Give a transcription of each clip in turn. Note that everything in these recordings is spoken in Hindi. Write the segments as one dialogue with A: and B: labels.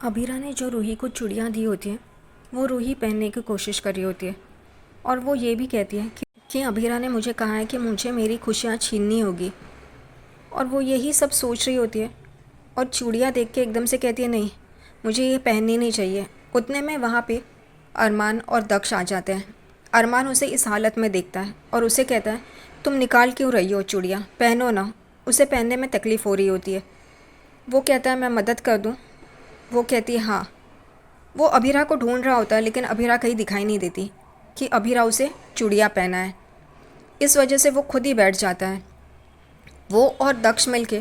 A: अबीरा ने जो रूही को चूड़ियाँ दी होती हैं वो रूही पहनने की कोशिश कर रही होती है और वो ये भी कहती है कि अबीरा ने मुझे कहा है कि मुझे मेरी खुशियाँ छीननी होगी और वो यही सब सोच रही होती है और चूड़ियाँ देख के एकदम से कहती है नहीं, मुझे ये पहननी नहीं चाहिए। उतने में वहाँ पे अरमान और दक्ष आ जाते हैं। अरमान उसे इस हालत में देखता है और उसे कहता है तुम निकाल क्यों रही हो चूड़ियाँ, पहनो ना। उसे पहनने में तकलीफ़ हो रही होती है। वो कहता है मैं मदद कर दूँ। वो कहती है हाँ। वो अबीरा को ढूंढ रहा होता है लेकिन अबीरा कहीं दिखाई नहीं देती कि अबीरा उसे चूड़ियाँ पहना है। इस वजह से वो खुद ही बैठ जाता है। वो और दक्ष मिलके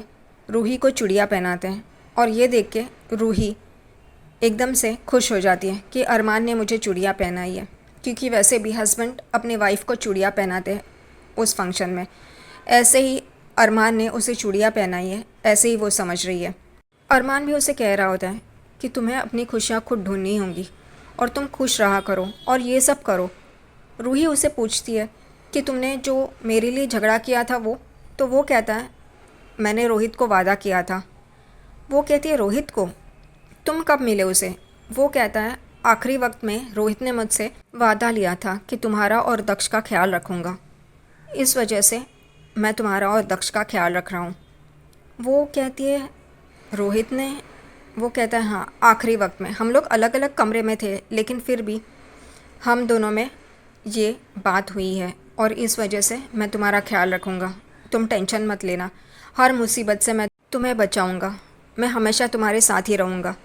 A: रूही को चूड़ियाँ पहनाते हैं और ये देख के रूही एकदम से खुश हो जाती है कि अरमान ने मुझे चूड़ियाँ पहनाई है, क्योंकि वैसे भी हस्बैंड अपनी वाइफ को चूड़ियाँ पहनाते हैं उस फंक्शन में। ऐसे ही अरमान ने उसे चूड़ियाँ पहनाई है, ऐसे ही वो समझ रही है। अरमान भी उसे कह रहा होता है कि तुम्हें अपनी खुशियाँ खुद ढूंढनी होंगी और तुम खुश रहा करो और ये सब करो। रूही उसे पूछती है कि तुमने जो मेरे लिए झगड़ा किया था तो वो कहता है मैंने रोहित को वादा किया था। वो कहती है रोहित को? तुम कब मिले उसे? वो कहता है आखिरी वक्त में रोहित ने मुझसे वादा लिया था कि तुम्हारा और दक्ष का ख्याल रखूँगा, इस वजह से मैं तुम्हारा और दक्ष का ख्याल रख रहा हूँ। वो कहती है रोहित ने? वो कहता है हाँ, आखिरी वक्त में हम लोग अलग अलग कमरे में थे लेकिन फिर भी हम दोनों में ये बात हुई है और इस वजह से मैं तुम्हारा ख्याल रखूँगा। तुम टेंशन मत लेना, हर मुसीबत से मैं तुम्हें बचाऊँगा, मैं हमेशा तुम्हारे साथ ही रहूँगा।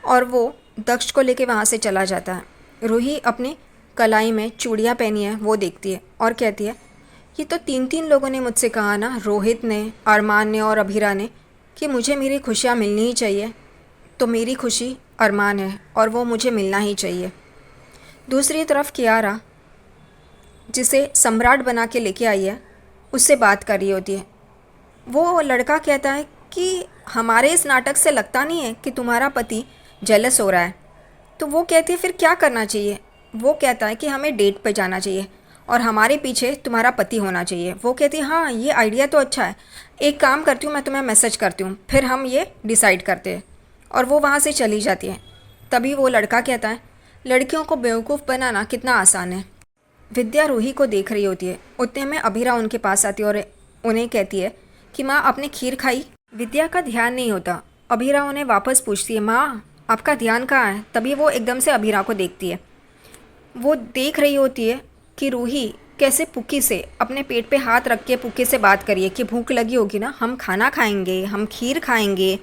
A: और वो दक्ष को लेके वहाँ से चला जाता है। रूही अपनी कलाई में चूड़ियाँ पहनी है वो देखती है और कहती है ये तो तीन तीन लोगों ने मुझसे कहा ना, रोहित ने, अरमान ने और अभीरा ने, कि मुझे मेरी खुशियाँ मिलनी ही चाहिए। तो मेरी खुशी अरमान है और वो मुझे मिलना ही चाहिए। दूसरी तरफ कियारा, जिसे सम्राट बना के लेके आई है, उससे बात कर रही होती है। वो लड़का कहता है कि हमारे इस नाटक से लगता नहीं है कि तुम्हारा पति जेलस हो रहा है। तो वो कहती है फिर क्या करना चाहिए? वो कहता है कि हमें डेट पे जाना चाहिए और हमारे पीछे तुम्हारा पति होना चाहिए। वो कहती है हाँ, ये आइडिया तो अच्छा है, एक काम करती हूँ, मैं तुम्हें मैसेज करती हूँ, फिर हम ये डिसाइड करते हैं। और वो वहाँ से चली जाती है। तभी वो लड़का कहता है लड़कियों को बेवकूफ़ बनाना कितना आसान है। विद्या रूही को देख रही होती है। उतने में अभीरा उनके पास आती है और उन्हें कहती है कि माँ आपने खीर खाई? विद्या का ध्यान नहीं होता। अभीरा उन्हें वापस पूछती है माँ आपका ध्यान कहाँ है? तभी वो एकदम से अभीरा को देखती है। वो देख रही होती है कि रूही कैसे पुक्की से अपने पेट पे हाथ रख के पुक्की से बात करिए कि भूख लगी होगी ना, हम खाना खाएंगे, हम खीर खाएंगे।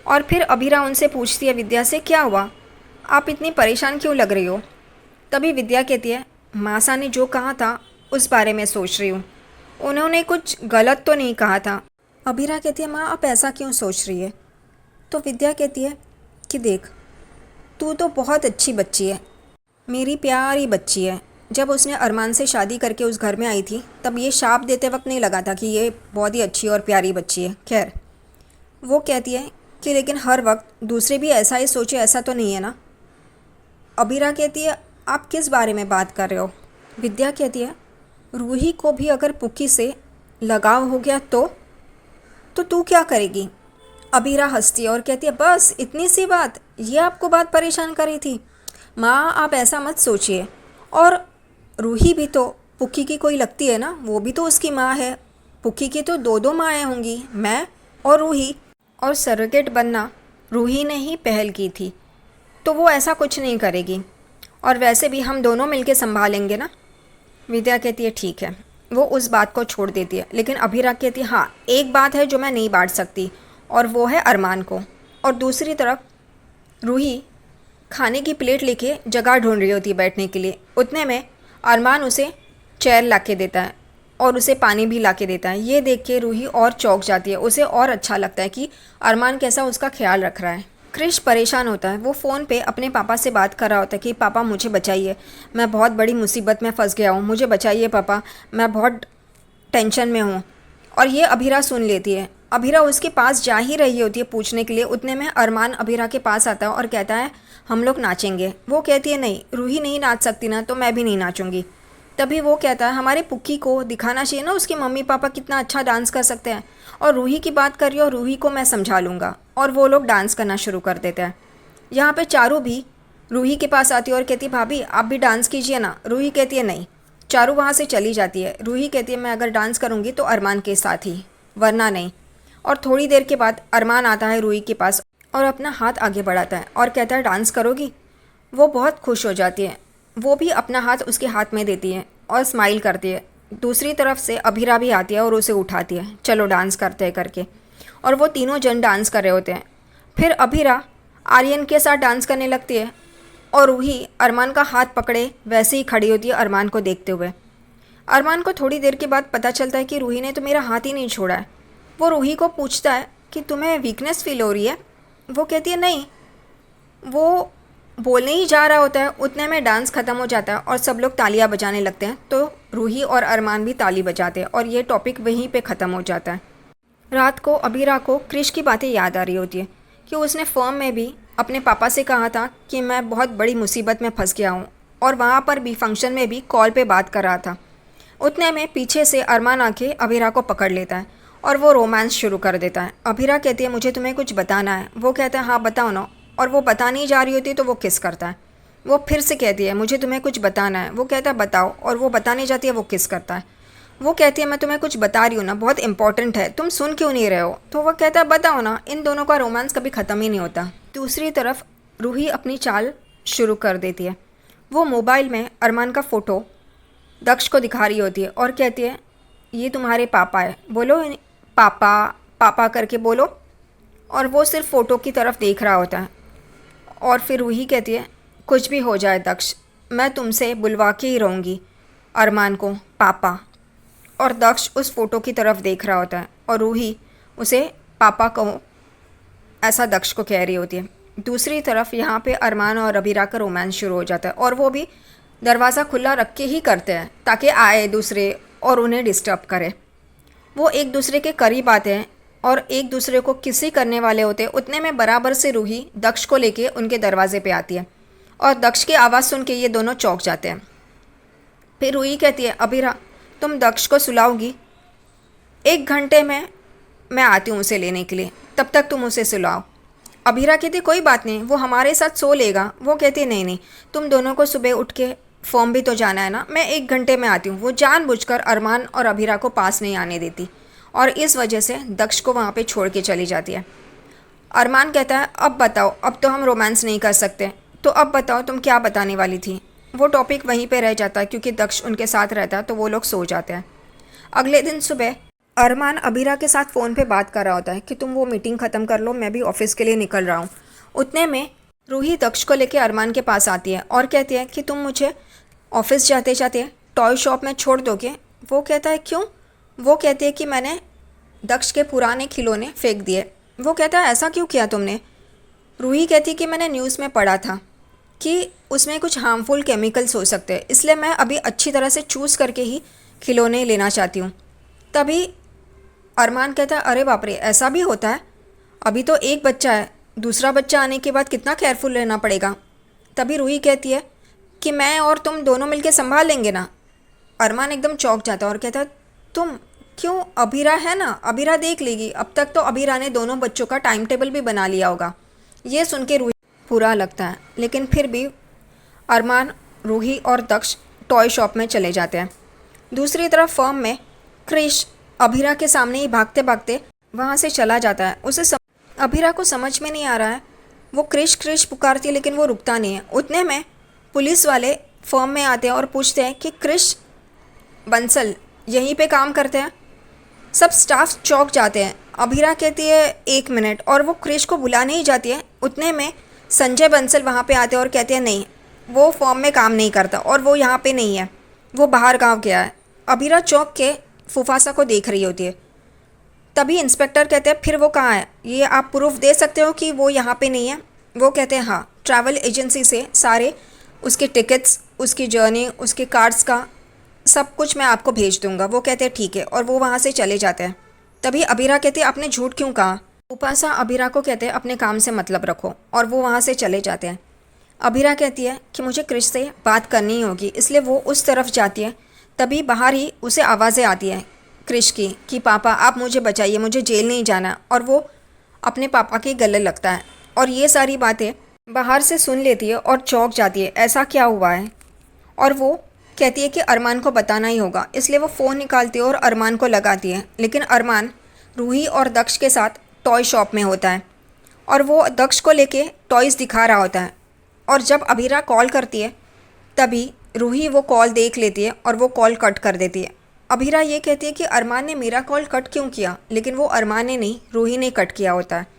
A: और फिर अभीरा उनसे पूछती है विद्या से क्या हुआ, आप इतनी परेशान क्यों लग रही हो? तभी विद्या कहती है मासा ने जो कहा था उस बारे में सोच रही हूँ, उन्होंने कुछ गलत तो नहीं कहा था। अभीरा कहती है माँ आप ऐसा क्यों सोच रही है? तो विद्या कहती है कि देख, तू तो बहुत अच्छी बच्ची है, मेरी प्यारी बच्ची है। जब उसने अरमान से शादी करके उस घर में आई थी तब ये शाप देते वक्त नहीं लगा था कि ये बहुत ही अच्छी और प्यारी बच्ची है। खैर, वो कहती है कि लेकिन हर वक्त दूसरे भी ऐसा ही सोचे, ऐसा तो नहीं है ना। अबीरा कहती है आप किस बारे में बात कर रहे हो? विद्या कहती है रूही को भी अगर पुक्की से लगाव हो गया तो तू क्या करेगी? अबीरा हंसती है और कहती है बस इतनी सी बात, ये आपको बात परेशान कर रही थी? माँ आप ऐसा मत सोचिए। और रूही भी तो पुक्की की कोई लगती है ना, वो भी तो उसकी माँ है। पुक्की की तो दो दो माएँ होंगी, मैं और रूही। और सरोगेट बनना रूही ने ही पहल की थी, तो वो ऐसा कुछ नहीं करेगी। और वैसे भी हम दोनों मिलके संभालेंगे ना। विद्या कहती है ठीक है। वो उस बात को छोड़ देती है। लेकिन अभीरा कहती है हाँ, एक बात है जो मैं नहीं बांट सकती और वो है अरमान को। और दूसरी तरफ रूही खाने की प्लेट लेके जगह ढूंढ रही होती है बैठने के लिए। उतने में अरमान उसे चेयर ला के देता है और उसे पानी भी ला के देता है। ये देख के रूही और चौंक जाती है। उसे और अच्छा लगता है कि अरमान कैसा उसका ख्याल रख रहा है। क्रिश परेशान होता है। वो फ़ोन पे अपने पापा से बात कर रहा होता है कि पापा मुझे बचाइए, मैं बहुत बड़ी मुसीबत में फंस गया हूँ, मुझे बचाइए पापा, मैं बहुत टेंशन में हूँ। और ये अभीरा सुन लेती है। अभीरा उसके पास जा ही रही होती है पूछने के लिए। उतने में अरमान अभीरा के पास आता है और कहता है हम लोग नाचेंगे। वो कहती है नहीं, रूही नहीं नाच सकती ना, तो मैं भी नहीं नाचूंगी। तभी वो कहता है हमारे पुक्की को दिखाना चाहिए ना उसके मम्मी पापा कितना अच्छा डांस कर सकते हैं। और रूही की बात कर रही हो, रूही को मैं समझा लूँगा। और वो लोग डांस करना शुरू कर देते हैं। यहाँ पे चारू भी रूही के पास आती है और कहती है भाभी आप भी डांस कीजिए ना। रूही कहती है नहीं। चारू वहाँ से चली जाती है। रूही कहती है मैं अगर डांस करूँगी तो अरमान के साथ ही, वरना नहीं। और थोड़ी देर के बाद अरमान आता है रूही के पास और अपना हाथ आगे बढ़ाता है और कहता है डांस करोगी। वो बहुत खुश हो जाती है। वो भी अपना हाथ उसके हाथ में देती है और स्माइल करती है। दूसरी तरफ से अभीरा भी आती है और उसे उठाती है, चलो डांस करते हैं करके। और वो तीनों जन डांस कर रहे होते हैं। फिर अभीरा आर्यन के साथ डांस करने लगती है और रूही अरमान का हाथ पकड़े वैसे ही खड़ी होती है अरमान को देखते हुए। अरमान को थोड़ी देर के बाद पता चलता है कि रूही ने तो मेरा हाथ ही नहीं छोड़ा है। वो रूही को पूछता है कि तुम्हें वीकनेस फील हो रही है। वो कहती है नहीं। वो बोलने ही जा रहा होता है, उतने में डांस ख़त्म हो जाता है और सब लोग तालियां बजाने लगते हैं। तो रूही और अरमान भी ताली बजाते हैं और ये टॉपिक वहीं पे ख़त्म हो जाता है। रात को अबीरा को क्रिश की बातें याद आ रही होती है कि उसने फर्म में भी अपने पापा से कहा था कि मैं बहुत बड़ी मुसीबत में फंस गया हूँ, और वहाँ पर भी फंक्शन में भी कॉल पे बात कर रहा था। उतने में पीछे से अरमान आके अबीरा को पकड़ लेता है और वो रोमांस शुरू कर देता है। अबीरा कहती है मुझे तुम्हें कुछ बताना है। वो कहता है हाँ बताओ ना। और वो बताने ही जा रही होती है तो वो किस करता है। वो फिर से कहती है मुझे तुम्हें कुछ बताना है। वो कहता है बताओ, और वो बताने जाती है, वो किस करता है। वो कहती है मैं तुम्हें कुछ बता रही हूँ ना, बहुत इंपॉर्टेंट है, तुम सुन क्यों नहीं रहे हो। तो वो कहता है बताओ ना। इन दोनों का रोमांस कभी ख़त्म ही नहीं होता। दूसरी तरफ रूही अपनी चाल शुरू कर देती है। वो मोबाइल में अरमान का फ़ोटो दक्ष को दिखा रही होती है और कहती है ये तुम्हारे पापा है, बोलो पापा पापा करके बोलो। और वो सिर्फ फ़ोटो की तरफ देख रहा होता है। और फिर रूही कहती है कुछ भी हो जाए दक्ष, मैं तुमसे बुलवा के ही रहूँगी अरमान को पापा। और दक्ष उस फ़ोटो की तरफ देख रहा होता है और रूही उसे पापा कहो ऐसा दक्ष को कह रही होती है। दूसरी तरफ यहाँ पे अरमान और अबीरा का रोमांस शुरू हो जाता है और वो भी दरवाज़ा खुला रख के ही करते हैं ताकि आए दूसरे और उन्हें डिस्टर्ब करे। वो एक दूसरे के करीब आते हैं और एक दूसरे को किसी करने वाले होते हैं। उतने में बराबर से रूही दक्ष को लेके उनके दरवाजे पे आती है और दक्ष की आवाज़ सुन के ये दोनों चौंक जाते हैं। फिर रूही कहती है अबीरा तुम दक्ष को सुलाओगी, 1 घंटे में मैं आती हूँ उसे लेने के लिए, तब तक तुम उसे सुलाओ। अबीरा कहती कोई बात नहीं, वो हमारे साथ सो लेगा। वो कहती नहीं नहीं, तुम दोनों को सुबह उठ के फॉर्म भी तो जाना है ना, मैं 1 घंटे में आती हूँ। वो जानबूझकर अरमान और अबीरा को पास नहीं आने देती और इस वजह से दक्ष को वहाँ पे छोड़ के चली जाती है। अरमान कहता है अब बताओ, अब तो हम रोमांस नहीं कर सकते, तो अब बताओ तुम क्या बताने वाली थी। वो टॉपिक वहीं पे रह जाता है क्योंकि दक्ष उनके साथ रहता है तो वो लोग सो जाते हैं। अगले दिन सुबह अरमान अबीरा के साथ फ़ोन पे बात कर रहा होता है कि तुम वो मीटिंग ख़त्म कर लो, मैं भी ऑफिस के लिए निकल रहा हूँ। उतने में रूही दक्ष को लेकर अरमान के पास आती है और कहती है कि तुम मुझे ऑफिस जाते जाते टॉय शॉप में छोड़ दोगे। वो कहता है क्यों। वो कहती है कि मैंने दक्ष के पुराने खिलौने फेंक दिए। वो कहता है ऐसा क्यों किया तुमने। रूही कहती है कि मैंने न्यूज़ में पढ़ा था कि उसमें कुछ हार्मफुल केमिकल्स हो सकते हैं, इसलिए मैं अभी अच्छी तरह से चूज़ करके ही खिलौने लेना चाहती हूँ। तभी अरमान कहता है अरे बाप रे, ऐसा भी होता है। अभी तो एक बच्चा है, दूसरा बच्चा आने के बाद कितना केयरफुल रहना पड़ेगा। तभी रूही कहती है कि मैं और तुम दोनों मिलके संभाल लेंगे ना। अरमान एकदम चौंक जाता है और कहता है तुम क्यों, अबीरा है ना, अबीरा देख लेगी। अब तक तो अबीरा ने दोनों बच्चों का टाइम टेबल भी बना लिया होगा। ये सुन के रूही बुरा लगता है, लेकिन फिर भी अरमान, रूही और दक्ष टॉय शॉप में चले जाते हैं। दूसरी तरफ फर्म में क्रिश अबीरा के सामने ही भागते भागते वहाँ से चला जाता है। अबीरा को समझ में नहीं आ रहा है। वो क्रिश क्रिश पुकारती है लेकिन वो रुकता नहीं है। उतने में पुलिस वाले फर्म में आते हैं और पूछते हैं कि क्रिश बंसल यहीं पे काम करते हैं। सब स्टाफ चौंक जाते हैं। अबीरा कहती है 1 मिनट, और वो क्रिश को बुलाने ही जाती है। उतने में संजय बंसल वहाँ पे आते हैं और कहते हैं नहीं, वो फॉर्म में काम नहीं करता और वो यहाँ पे नहीं है, वो बाहर गांव गया है। अबीरा चौंक के फुफासा को देख रही होती है। तभी इंस्पेक्टर कहते हैं फिर वो कहाँ है, ये आप प्रूफ दे सकते हो कि वो यहाँ पे नहीं है। वो कहते हैं हाँ, ट्रैवल एजेंसी से सारे उसके टिकट्स, उसकी जर्नी, उसके कार्ड्स का सब कुछ मैं आपको भेज दूंगा। वो कहते हैं ठीक है, और वो वहाँ से चले जाते हैं। तभी अबीरा कहती है आपने झूठ क्यों कहा। उपासा अबीरा को कहते हैं अपने काम से मतलब रखो, और वो वहाँ से चले जाते हैं। अबीरा कहती है कि मुझे क्रिश से बात करनी ही होगी, इसलिए वो उस तरफ जाती है। तभी बाहर ही उसे आवाज़ें आती हैं क्रिश की कि पापा आप मुझे बचाइए, मुझे जेल नहीं जाना। और वो अपने पापा के गले लगता है और ये सारी बातें बाहर से सुन लेती है और चौंक जाती है, ऐसा क्या हुआ है। और वो कहती है कि अरमान को बताना ही होगा, इसलिए वो फ़ोन निकालती है और अरमान को लगाती है। लेकिन अरमान रूही और दक्ष के साथ टॉय शॉप में होता है और वो दक्ष को लेके टॉयज़ दिखा रहा होता है। और जब अभीरा कॉल करती है तभी रूही वो कॉल देख लेती है और वो कॉल कट कर देती है। अभीरा ये कहती है कि अरमान ने मेरा कॉल कट क्यों किया, लेकिन वो अरमान ने नहीं, रूही ने कट किया होता है।